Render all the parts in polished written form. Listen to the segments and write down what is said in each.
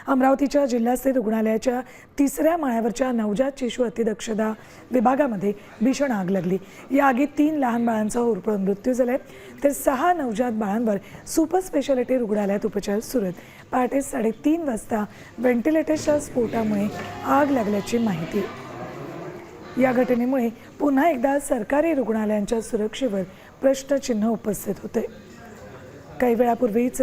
अमरावतीच्या जिल्हास्तरीय रुग्णालयाच्या 3ऱ्या माळ्यावरच्या नवजात शिशु अतिदक्षता विभागामध्ये भीषण आग लागली। या आगीत 3 लहान बाळांचा होरपळून मृत्यू झालाय, तर 6 नवजात बाळांवर सुपर स्पेशालिटी रुग्णालयात उपचार सुरू आहेत। पहाटे 3:30 वाजता व्हेंटिलेटरच्या स्फोटामुळे आग लागल्याची माहिती आहे। या घटनेमुळे पुन्हा एकदा सरकारी रुग्णालयांच्या सुरक्षेवर प्रश्नचिन्ह उपस्थित होते। काही वेळापूर्वीच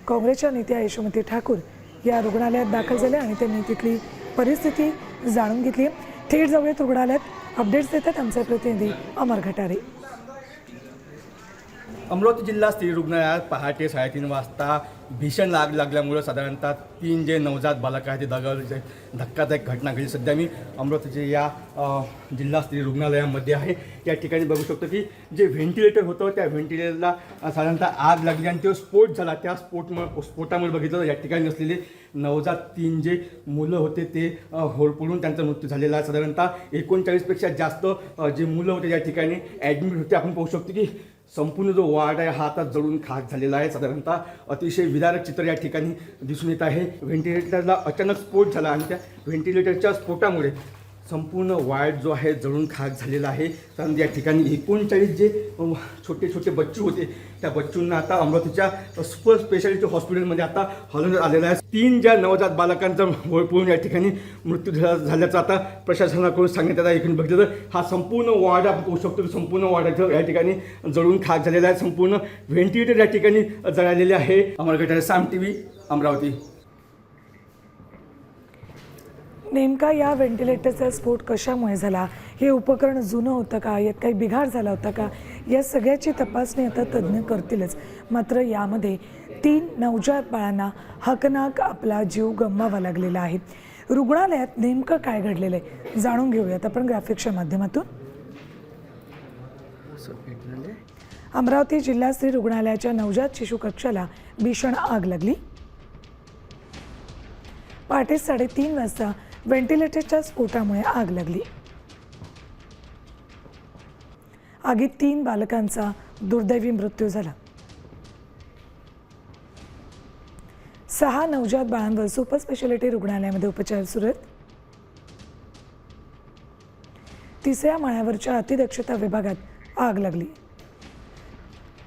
काँग्रेसच्या नेत्या यशोमती ठाकूर या रुग्णालयात दाखल झाल्या आणि त्यांनी तिथली परिस्थिती जाणून घेतली। थेट जाऊयात रुग्णालयात, अपडेट्स देतात आमचे प्रतिनिधी अमर घटारे। अमरावती जिल्हा स्त्री रुग्णालयात पहाटे 3:30 वाजता भीषण आग लागल्यामुळे साधारणतः 3 जे नवजात बालक आहेत ते धक्कादायक घटना घडली। सध्या मी अमरावतीचे या जिल्हा स्त्री रुग्णालयामध्ये आहे। या ठिकाणी बघू शकतो की जे व्हेंटिलेटर होतं त्या व्हेंटिलेटरला साधारणतः आग लागली आणि तो स्फोट झाला। त्या स्फोटामुळे बघितलं या ठिकाणी असलेले नवजात 3 जे मुलं होते ते होरपळून त्यांचा मृत्यू झालेला आहे। साधारणतः 39पेक्षा जास्त जे मुलं होते या ठिकाणी ॲडमिट होते। आपण पाहू शकतो की संपूर्ण जो वार्ड आहे हा आता जळून खाक झालेला आहे। साधारणतः अतिशय विदारक चित्र या ठिकाणी दिसून येत आहे। व्हेंटिलेटरला अचानक स्फोट झाला आणि त्या व्हेंटिलेटरच्या स्फोटामुळे संपूर्ण वार्ड जो आहे जळून खाक झालेला आहे। कारण या ठिकाणी 39 जे छोटे छोटे बच्चू होते त्या बच्चूंना आता अमरावतीच्या सुपर स्पेशालिटी हॉस्पिटलमध्ये आता हलवण्यात आलेलं आहे। 3 ज्या नवजात बालकांचा होरपळून या ठिकाणी मृत्यू झाल्याचं आता प्रशासनाकडून सांगण्यात आलं आहे। इकडून बघितलं तर हा संपूर्ण वार्ड आपण पाहू शकतो की संपूर्ण वार्ड या ठिकाणी जळून खाक झालेला आहे। संपूर्ण व्हेंटिलेटर या ठिकाणी जळालेले आहे। अमर घटारे, साम टीव्ही, अमरावती। नेमका या व्हेंटिलेटरचा स्फोट कशामुळे झाला, हे उपकरण जुनं होतं का, यात काही बिघाड झाला होता का, या सगळ्याची तपासणी आता तज्ज्ञ करतीलच। मात्र यामध्ये 3 नवजात बाळांना हकनाक आपला जीव गमवावा लागलेला आहे। रुग्णालयात नेमकं काय घडलेलं आहे जाणून घेऊयात आपण ग्राफिक्सच्या माध्यमातून। अमरावती जिल्हा स्त्री रुग्णालयाच्या नवजात शिशु कक्षाला भीषण आग लागली। पहाटे 3:30 वाजता व्हेंटिलेटरच्या स्फोटामुळे आग लागली। आगीत 3 बालकांचा दुर्दैवी मृत्यू झाला। 6 नवजात बाळांवर सुपर स्पेशालिटी रुग्णालयामध्ये उपचार सुरू आहेत। 3ऱ्या माळ्यावरच्या अतिदक्षता विभागात आग लागली।